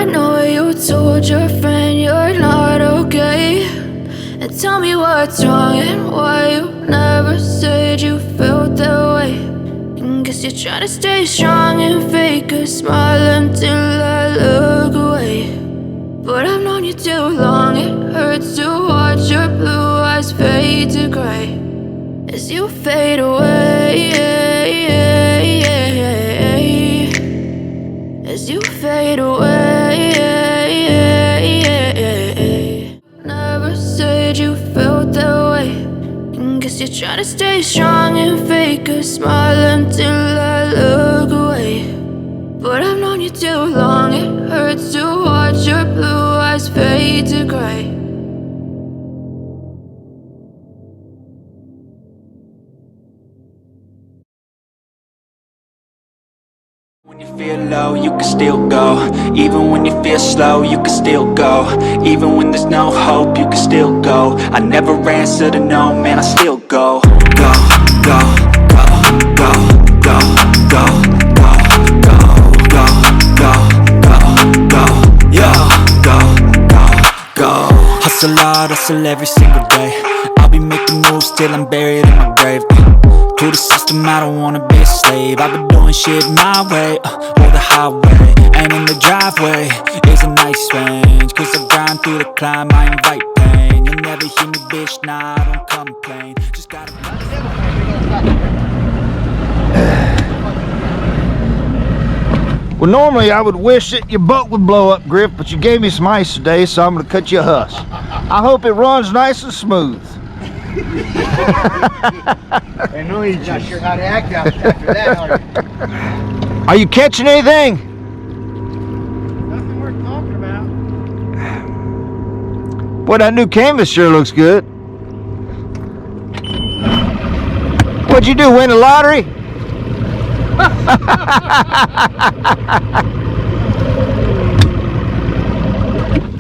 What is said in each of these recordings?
know you told your friend you're not okay. And tell me what's wrong and why you never said you felt that way. And guess you're trying to stay strong and fake a smile until I look away. But I've known you too long, it hurts to watch your blue eyes fade to gray as you fade away, as you fade away. Never said you felt that way. And guess you're trying to stay strong and fake a smile until I look away. But I've known you too long, it hurts to watch your blue eyes fade to gray. When you feel low, you can still go. Even when you feel slow, you can still go. Even when there's no hope, you can still go. I never answer to no, man, I still go. Go, go, go, go, go, go, go, go, go, go, go, go, yo, go, go, go. Hustle hard, hustle every single day. I'll be making moves till I'm buried in my grave. To the system, I don't wanna be a slave. I've been doing shit my way, or the highway. And in the driveway is a nice range. Cause I grind through the climb, I invite pain. You'll never hear me, bitch, nah, I don't complain. Just gotta... Well, normally I would wish that your boat would blow up, Griff, but you gave me some ice today, so I'm gonna cut you a hush. I hope it runs nice and smooth. I know you're not sure how to act after that, are you catching anything? Nothing worth talking about. Boy, that new canvas sure looks good. What'd you do, win the lottery? Look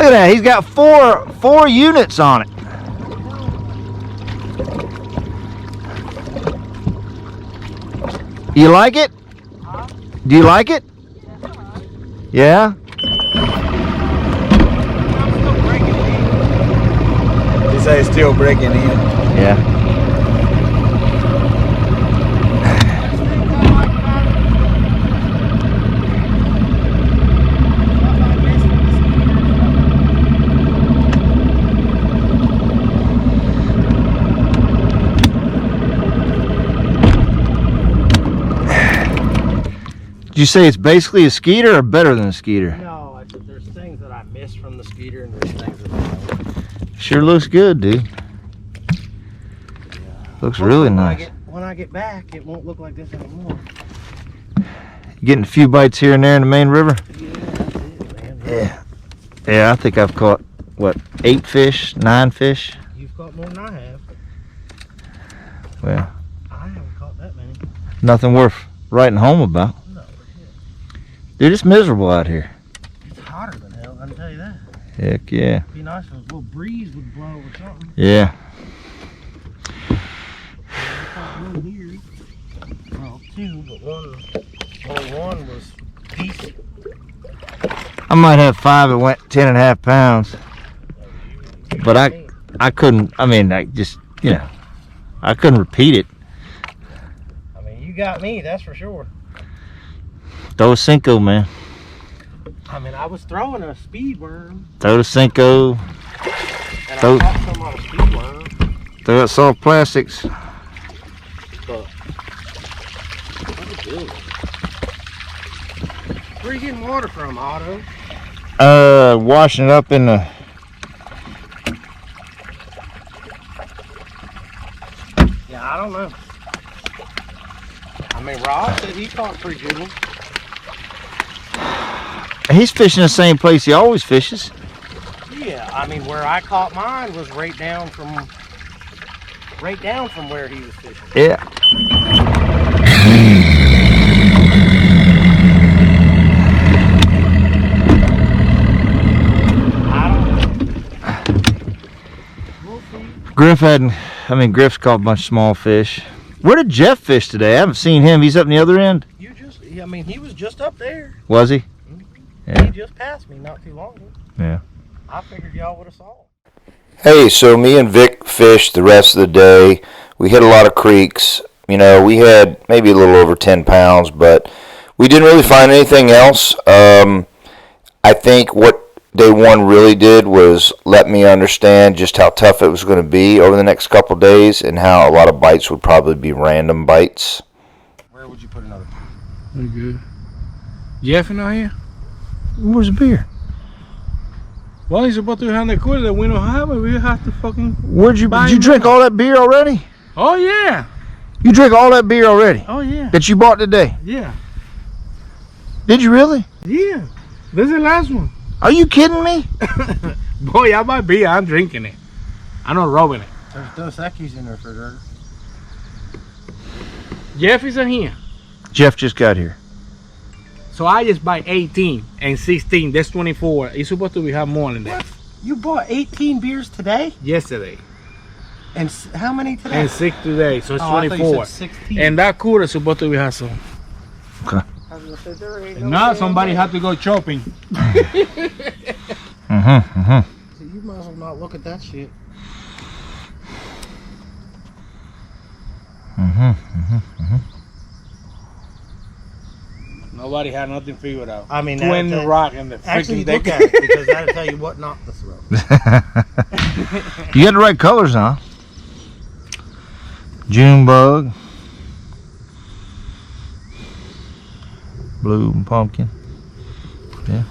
at that, he's got four units on it. You like it? Huh? Do you like it? Yeah? You say it's still breaking in. Yeah. Did you say it's basically a Skeeter or better than a Skeeter? No, I said there's things that I missed from the Skeeter and there's things that I don't. Sure looks good, dude. Yeah. Looks really nice. When I get back, it won't look like this anymore. Getting a few bites here and there in the main river? Yeah, that's it, man. Yeah. Yeah, I think I've caught, what, 8 fish, 9 fish? You've caught more than I have. Well, I haven't caught that many. nothing worth writing home about. Dude, it's miserable out here. It's hotter than hell, I can tell you that. Heck yeah. It'd be nice if a little breeze would blow or something. Yeah. One here. Well, 2, but only one was decent. I might have 5 that went 10.5 pounds. But I couldn't, I mean, I just, you know, I couldn't repeat it. I mean, you got me, that's for sure. Throw a Cinco, man. I mean, I was throwing a speed worm. Throw the Cinco. And Throw, I caught some on a speed worm. throw that soft plastics. But, what a good one. Where are you getting water from, Otto? Washing it up in the... Yeah, I don't know. I mean, Rob said he caught a pretty good one. He's fishing the same place he always fishes. Yeah, I mean, where I caught mine was right down from where he was fishing. Yeah. Griff's caught a bunch of small fish. Where did Jeff fish today? I haven't seen him. He's up in the other end. I mean, he was just up there. Was he? Yeah. He just passed me not too long ago. Yeah. I figured y'all would have saw him. Hey, so me and Vic fished the rest of the day. We hit a lot of creeks. You know, we had maybe a little over 10 pounds, but we didn't really find anything else. I think what day one really did was let me understand just how tough it was going to be over the next couple days and how a lot of bites would probably be random bites. Where would you put another? Very good. Jeff not here? Where's the beer? Well, he's about to have the cooler that we don't have it. We have to fucking. Did you drink all that beer already? Oh, yeah. You drank all that beer already? Oh, yeah. That you bought today? Yeah. Did you really? Yeah. This is the last one. Are you kidding me? Boy, I buy beer. I'm drinking it. I'm not rubbing it. There's Dos Equis in the refrigerator. Jeff isn't here. Jeff just got here. So I just buy 18 and 16. That's 24. It's supposed to have more than that. What? You bought 18 beers today? Yesterday. And how many today? And 6 today. So it's I thought you 24. said 16. And that cooler is supposed to have some. Okay. I was gonna say, there ain't And no now damn somebody way. had to go shopping. So you might as well not look at that shit. Nobody had nothing figured out. I mean, Twin that'll tell- rock and the Actually, freaking look deck. at it because that'll tell you what not to throw. You got the right colors, huh? June bug. Blue and pumpkin. Yeah.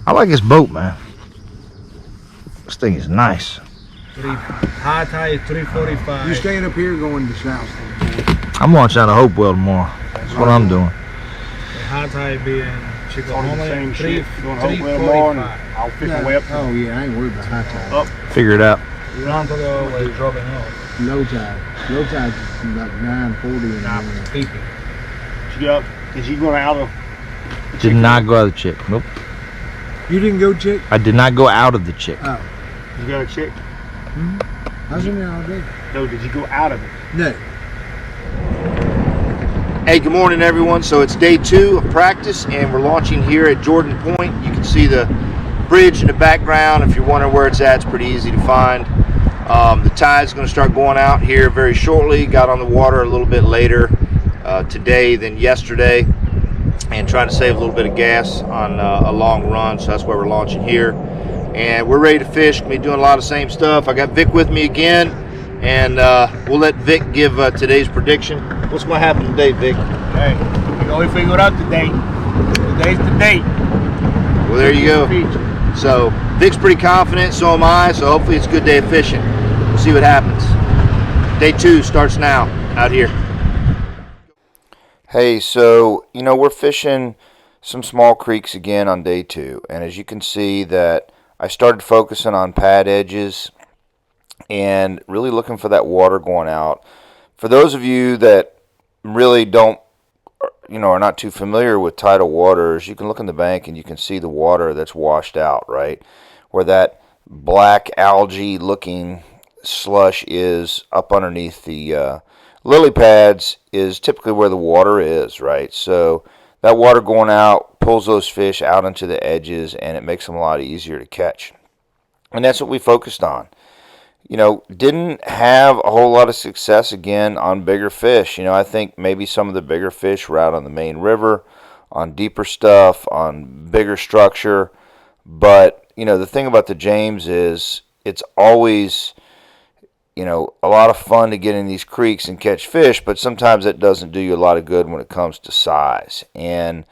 I like this boat, man. This thing is nice. High tide is 345. You staying up here going to south? I'm launching out of Hopewell tomorrow. That's what I'm doing. High tide being Chico On the Home, same three- ship. Going Hopewell tomorrow and 345. I'll pick a whip. Oh yeah, I ain't worried about high tide. Figure it out. You don't have to go where you're dropping off. Low tide. Low tide's about 9:40 in the Nah, morning. peeping. Did you go out of? Did not go out of the chick. Nope. You didn't go chick? I did not go out of the chick. Oh, You got a chick? I was in there all day. No, did you go out of it? No. Hey, good morning, everyone. So it's day 2 of practice, and we're launching here at Jordan Point. You can see the bridge in the background. If you're wondering where it's at, it's pretty easy to find. The tide's going to start going out here very shortly. Got on the water a little bit later today than yesterday, and trying to save a little bit of gas on a long run. So that's why we're launching here, and we're ready to fish. Gonna be doing a lot of the same stuff. I got Vic with me again, and we'll let Vic give today's prediction. What's going to happen today, Vic? Hey, you know we figured out today. Today's the date. Well, there you go. So Vic's pretty confident, so am I. So hopefully it's a good day of fishing. We'll see what happens. Day 2 starts now out here. Hey, so we're fishing some small creeks again on day 2, and as you can see that I started focusing on pad edges and really looking for that water going out. For those of you that really don't, are not too familiar with tidal waters, you can look in the bank and you can see the water that's washed out, right? Where that black algae looking slush is up underneath the lily pads is typically where the water is, right? So that water going out pulls those fish out into the edges, and it makes them a lot easier to catch. And that's what we focused on. Didn't have a whole lot of success again on bigger fish. I think maybe some of the bigger fish were out on the main river, on deeper stuff, on bigger structure. But, the thing about the James is it's always, a lot of fun to get in these creeks and catch fish, but sometimes that doesn't do you a lot of good when it comes to size. And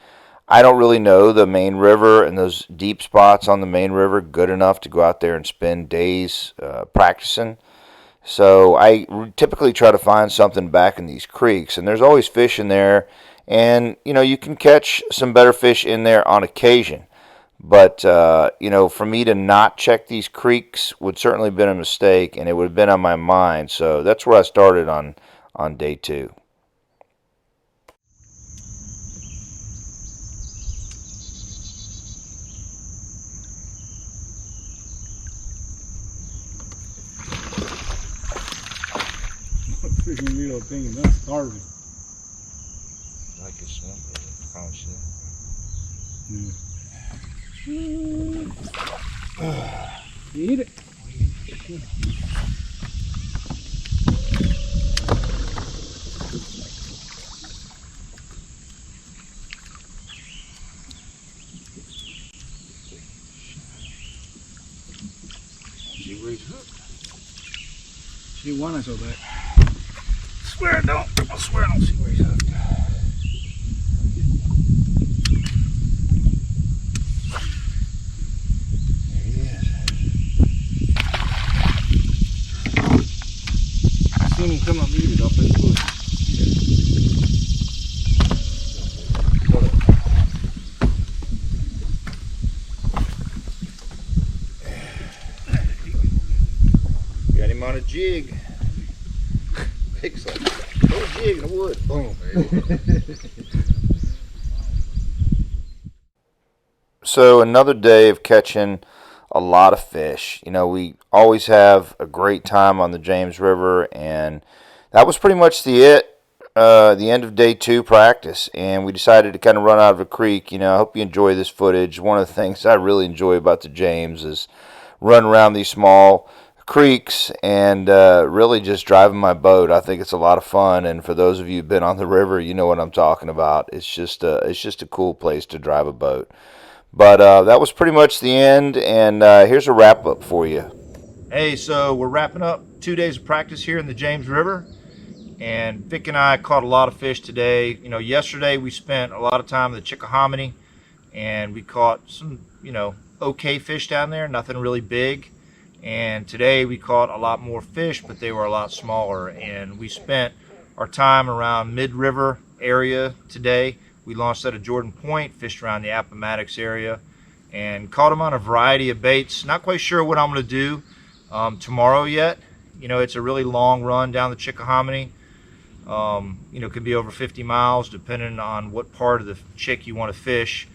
I don't really know the main river and those deep spots on the main river good enough to go out there and spend days practicing. So I typically try to find something back in these creeks, and there's always fish in there, and you can catch some better fish in there on occasion. But for me to not check these creeks would certainly have been a mistake, and it would have been on my mind. So that's where I started on day 2. Freaking little thing, that's starving. Like it's simple, I promise you. Eat it. See where he's hooked. She won us over there. Swear I don't. I swear I don't see where he's hooked. There he is. I seen him come up muted off his wood. Got him on a jig. Picks up. Throw a jig in the wood. Boom, baby. So another day of catching a lot of fish. You know, we always have a great time on the James River, and that was pretty much the end of day 2 practice, and we decided to kind of run out of a creek. You know, I hope you enjoy this footage. One of the things I really enjoy about the James is run around these small creeks and really just driving my boat. I think it's a lot of fun, and for those of you who've been on the river, you know what I'm talking about. It's just a cool place to drive a boat. But that was pretty much the end, and here's a wrap up for you. Hey, so we're wrapping up 2 days of practice here in the James River, and Vic and I caught a lot of fish today. You know, yesterday we spent a lot of time in the Chickahominy, and we caught some, you know, okay fish down there, nothing really big. And today we caught a lot more fish, but they were a lot smaller. And we spent our time around mid-river area today. We launched out of Jordan Point, fished around the Appomattox area, and caught them on a variety of baits. Not quite sure what I'm going to do tomorrow yet. You know, it's a really long run down the Chickahominy. You know, could be over 50 miles depending on what part of the Chick you want to fish.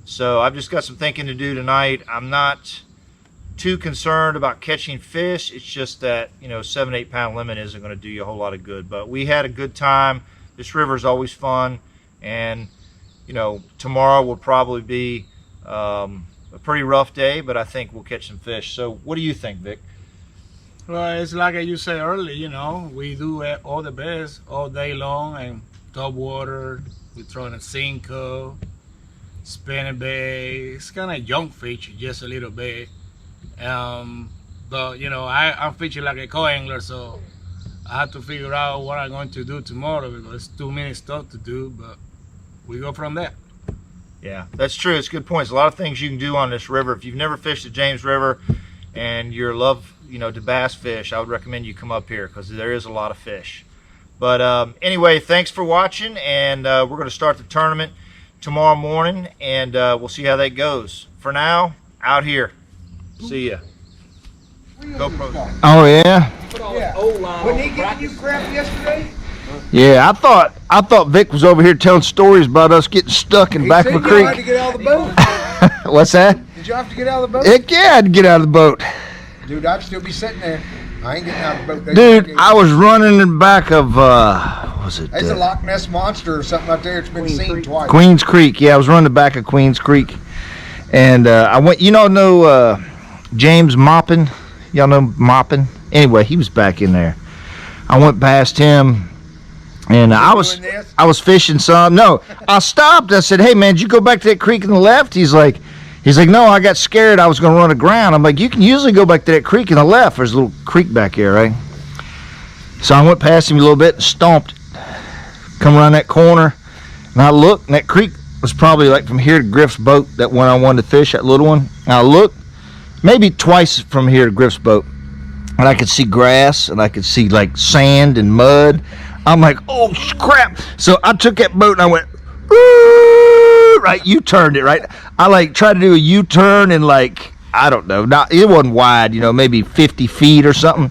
So I've just got some thinking to do tonight. I'm not too concerned about catching fish. It's just that, you know, 7-8 pound limit isn't going to do you a whole lot of good. But we had a good time. This river is always fun, and you know, tomorrow will probably be a pretty rough day, but I think we'll catch some fish. So what do you think, Vic? Well, it's like you said earlier, you know, we do all the best all day long, and top water, we throw in a Cinco, spinning bait. It's kind of young fish, just a little bit. But you know, I'm fishing like a co-angler, so I have to figure out what I'm going to do tomorrow because it's too many stuff to do, but we go from there. Yeah, that's true. It's good points. A lot of things you can do on this river. If you've never fished the James River and you love, you know, to bass fish, I would recommend you come up here because there is a lot of fish. But anyway, thanks for watching, and we're going to start the tournament tomorrow morning, and we'll see how that goes. For now, out here. See ya. GoPro. Oh yeah. Wasn't he giving you crap yesterday? Yeah, I thought Vic was over here telling stories about us getting stuck in the back of a creek. You had to get out of the boat. What's that? Did you have to get out of the boat? Heck yeah, I had to get out of the boat. Dude, I'd still be sitting there. I ain't getting out of the boat. Dude, I was running in the back of, what was it? There's a Loch Ness Monster or something out there. It's been seen twice. Queens Creek. Yeah, I was running the back of Queens Creek. And I went, you know James Moppin? Y'all know Moppin? Anyway, he was back in there. I went past him, and I was fishing some. No, I stopped. I said, hey, man, did you go back to that creek on the left? He's like, no, I got scared. I was going to run aground. I'm like, you can usually go back to that creek on the left. There's a little creek back there, right? So I went past him a little bit and stomped. Come around that corner, and I looked, and that creek was probably like from here to Griff's boat, that one I wanted to fish, that little one. And I looked, maybe twice from here to Griff's boat, and I could see grass, and I could see like sand and mud. I'm like, oh crap. So I took that boat and I went, right, U-turned it, right? I like tried to do a U-turn and like, I don't know, it wasn't wide, you know, maybe 50 feet or something.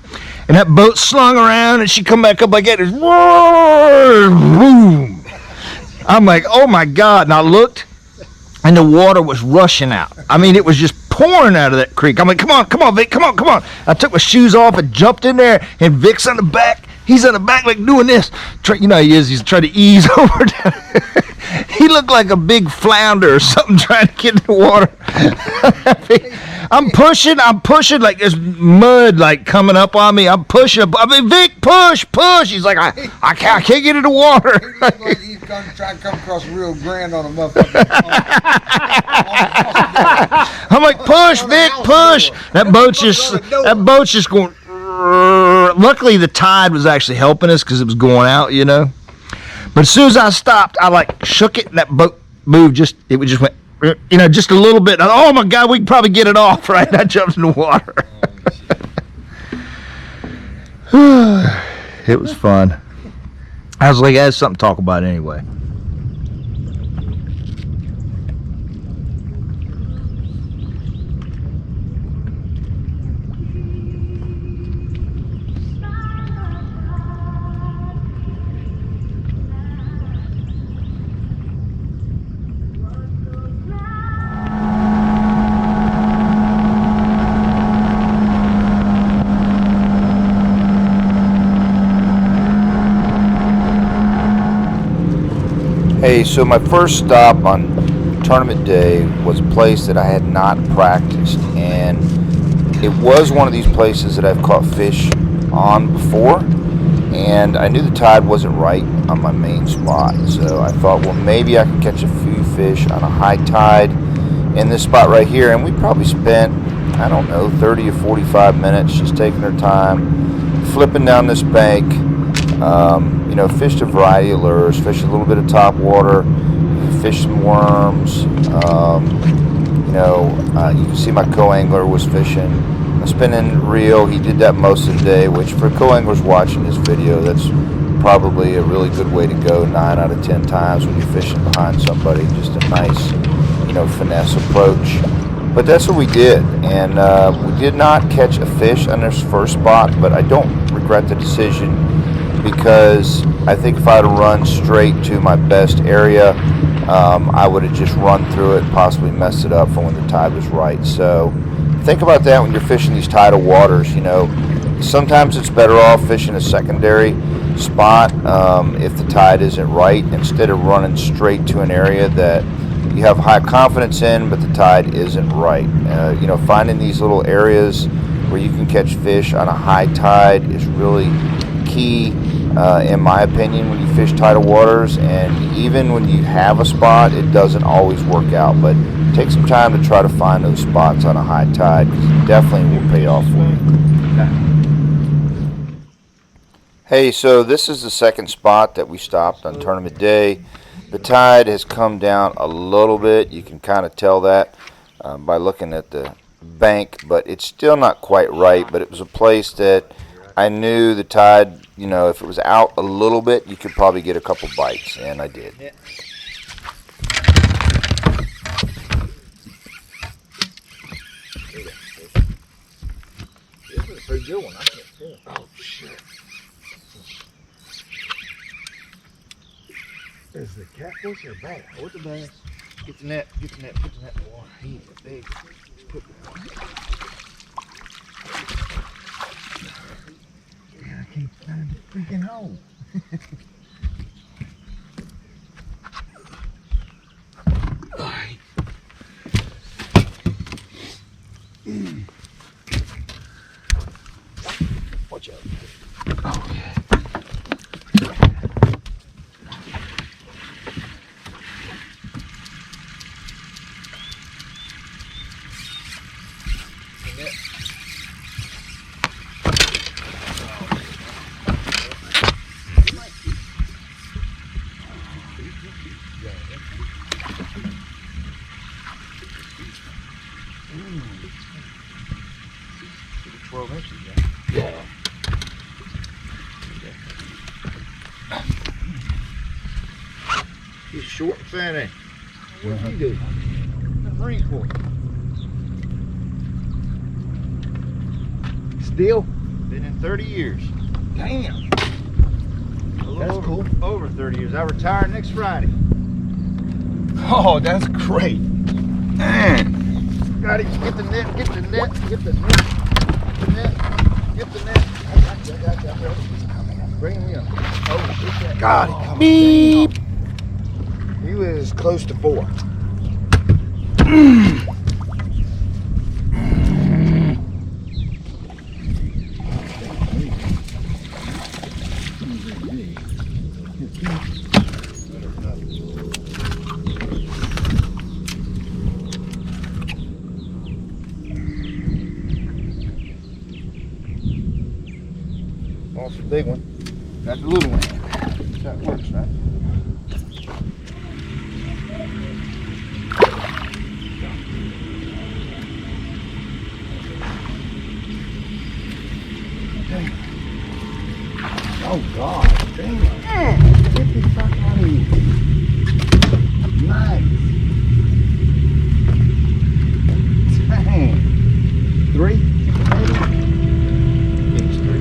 And that boat slung around and she come back up like that. Boom. I'm like, oh my God. And I looked and the water was rushing out. I mean, it was just pouring out of that creek. I'm like, come on, Vic, come on. I took my shoes off and jumped in there, and Vic's on the back. He's on the back like doing this. You know how he is. He's trying to ease over down. he looked like a big flounder or something trying to get in the water. I'm pushing like there's mud like coming up on me. I'm pushing. I mean, Vic, push. He's like, I can't get in the water. He looks like he's gonna try to come across real grand on a motherfucker. I'm like, push, Vic, push. That boat's just going. Luckily, the tide was actually helping us because it was going out, you know. But as soon as I stopped, I like shook it, and that boat moved. Just went, you know, just a little bit. Oh my God, we can probably get it off, right? I jumped in the water. It was fun. I was like, I had something to talk about anyway. Hey, so my first stop on tournament day was a place that I had not practiced, and it was one of these places that I've caught fish on before, and I knew the tide wasn't right on my main spot, so I thought, well, maybe I could catch a few fish on a high tide in this spot right here. And we probably spent, I don't know, 30 or 45 minutes just taking our time, flipping down this bank. You know, fished a variety of lures, fished a little bit of top water, fished some worms. You know, you can see my co-angler was fishing a spinning reel. He did that most of the day, which for co-anglers watching this video, that's probably a really good way to go 9 out of 10 times when you're fishing behind somebody. Just a nice, you know, finesse approach. But that's what we did, and we did not catch a fish on this first spot, but I don't regret the decision, because I think if I had run straight to my best area, I would have just run through it and possibly messed it up for when the tide was right. So think about that when you're fishing these tidal waters. You know, sometimes it's better off fishing a secondary spot if the tide isn't right, instead of running straight to an area that you have high confidence in but the tide isn't right. You know, finding these little areas where you can catch fish on a high tide is really key, in my opinion, when you fish tidal waters. And even when you have a spot, it doesn't always work out, but take some time to try to find those spots on a high tide, because it definitely will pay off for you. Hey, so this is the second spot that we stopped on tournament day. The tide has come down a little bit. You can kind of tell that by looking at the bank, but it's still not quite right. But it was a place that I knew the tide, you know, if it was out a little bit, you could probably get a couple bites, and I did. Yeah. This is a pretty good one. I can't see it. Oh, shit. Is the catfish or bass? What's the bass? Get the net in the water. He's big. Put I can't find the freaking hole. watch out. Oh, yeah. He's short and fatty. What did he do? Marine Corps. Still? Been in 30 years. Damn. That's cool. Over 30 years. I retire next Friday. Oh, that's great. Man. Got it. Get the net. Get the net. Get the net. Get the net. Get the net. I got you. Bring him in. Oh, shit. Got it. Beep. He will. is close to 4. Lost the big one. Got the little one. That works, right? Dang. Oh God, dang it. Get this fuck out of here. Nice. Dang. 3? It's 3.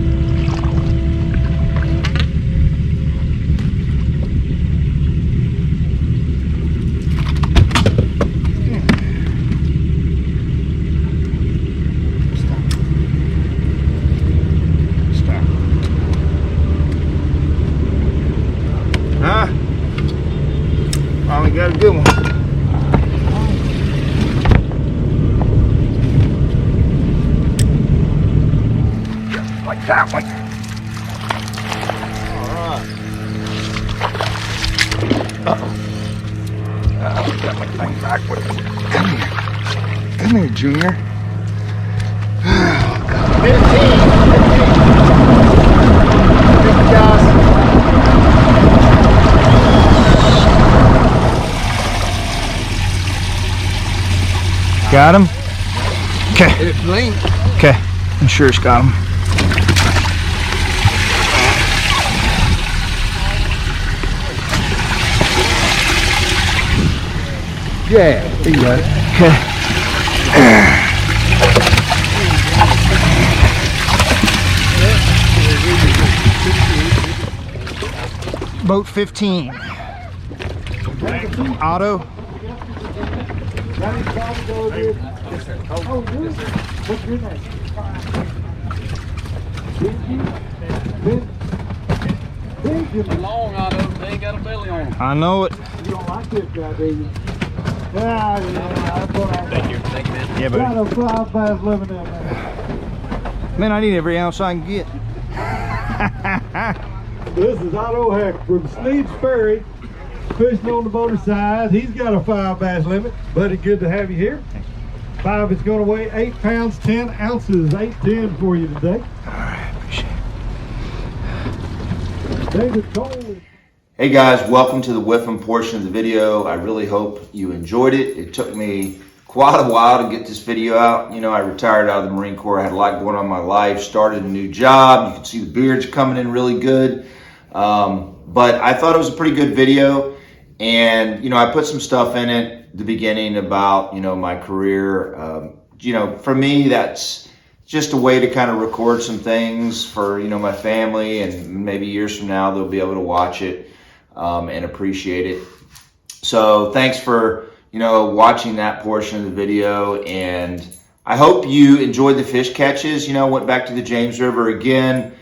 Finally got a good one. Just like that one. Alright. Uh-oh. Got my thing back with it. Come here. Come here, Junior. Oh, God. 15. Thank you, guys. Got him? Okay. It's lean. Okay. I'm sure it's got him. Yeah, there you go. Okay. Boat 15. Auto. What's your name? Long auto, they ain't got a belly on them. I know it. You don't like this guy, do you? Yeah, that's what I Thank you, man. Yeah, got buddy. a fly bass living in there. Man, I need every ounce I can get. This is Otto Heck from Sneed's Ferry, fishing on the motor side. He's got a 5 bass limit. Buddy, good to have you here. 5 is going to weigh 8 pounds, 10 ounces. 8-10 for you today. All right, appreciate it. David Cole. Hey guys, welcome to the whiffing portion of the video. I really hope you enjoyed it. It took me quite a while to get this video out. You know, I retired out of the Marine Corps. I had a lot going on in my life, started a new job. You can see the beards coming in really good. But I thought it was a pretty good video. And, you know, I put some stuff in it at the beginning about, you know, my career. You know, for me, that's just a way to kind of record some things for, you know, my family, and maybe years from now they'll be able to watch it and appreciate it. So thanks for, you know, watching that portion of the video, and I hope you enjoyed the fish catches. You know, went back to the James River again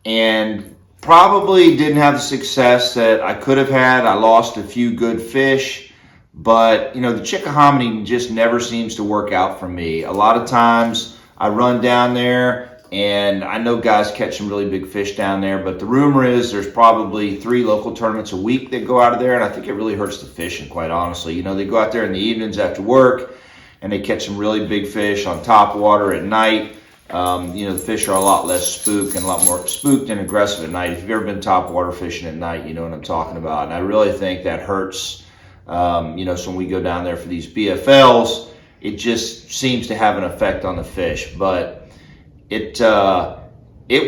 and probably didn't have the success that I could have had. I lost a few good fish, but you know, the Chickahominy just never seems to work out for me. A lot of times I run down there and I know guys catch some really big fish down there, but the rumor is there's probably 3 local tournaments a week that go out of there, and I think it really hurts the fishing, quite honestly. You know, they go out there in the evenings after work and they catch some really big fish on top water at night. You know, the fish are a lot less spooked and a lot more spooked and aggressive at night. If you've ever been top water fishing at night, you know what I'm talking about. And I really think that hurts. You know, so when we go down there for these BFLs, it just seems to have an effect on the fish. But it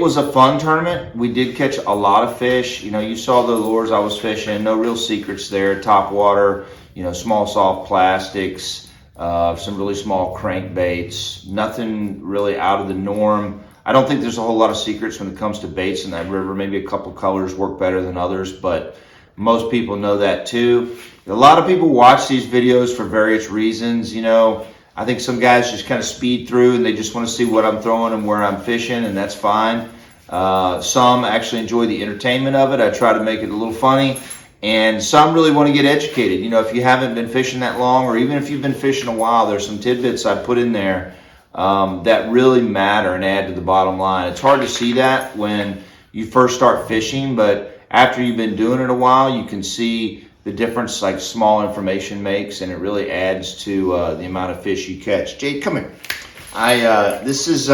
was a fun tournament. We did catch a lot of fish. You know, you saw the lures I was fishing. No real secrets there. Top water, you know, small soft plastics, some really small crankbaits. Nothing really out of the norm. I don't think there's a whole lot of secrets when it comes to baits in that river. Maybe a couple colors work better than others, but most people know that too. A lot of people watch these videos for various reasons. You know, I think some guys just kind of speed through and they just want to see what I'm throwing and where I'm fishing, and that's fine. Some actually enjoy the entertainment of it. I try to make it a little funny. And some really want to get educated. You know, if you haven't been fishing that long, or even if you've been fishing a while, there's some tidbits I put in there that really matter and add to the bottom line. It's hard to see that when you first start fishing, but after you've been doing it a while, you can see the difference like small information makes, and it really adds to the amount of fish you catch. Jade, come here. This is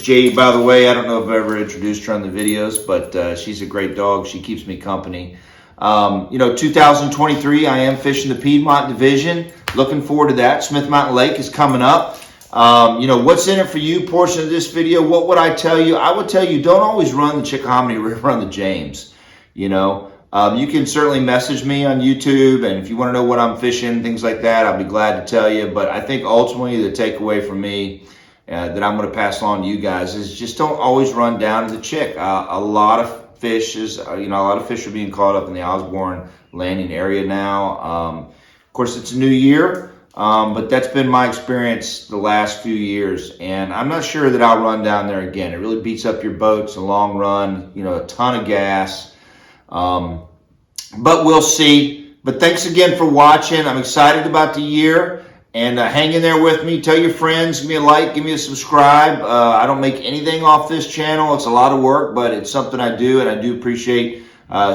Jade, by the way. I don't know if I've ever introduced her on the videos, but she's a great dog. She keeps me company. You know, 2023, I am fishing the Piedmont division. Looking forward to that. Smith Mountain Lake is coming up. You know, what's in it for you portion of this video? What would I tell you? I would tell you, don't always run the Chickahominy, run the James. You know, you can certainly message me on YouTube, and if you want to know what I'm fishing, things like that, I'll be glad to tell you. But I think ultimately the takeaway from me that I'm going to pass along to you guys is just don't always run down to the Chick. A lot of fish are being caught up in the Osborne Landing area now. Of course, it's a new year. But that's been my experience the last few years, and I'm not sure that I'll run down there again. It really beats up your boat. It's a long run, you know, a ton of gas, but we'll see. But thanks again for watching. I'm excited about the year, and hang in there with me. Tell your friends, give me a like, give me a subscribe. I don't make anything off this channel. It's a lot of work, but it's something I do, and I do appreciate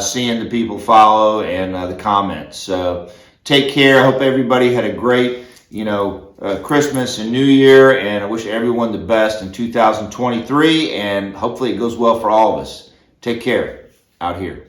seeing the people follow and the comments. So take care. I hope everybody had a great, Christmas and New Year, and I wish everyone the best in 2023, and hopefully it goes well for all of us. Take care out here.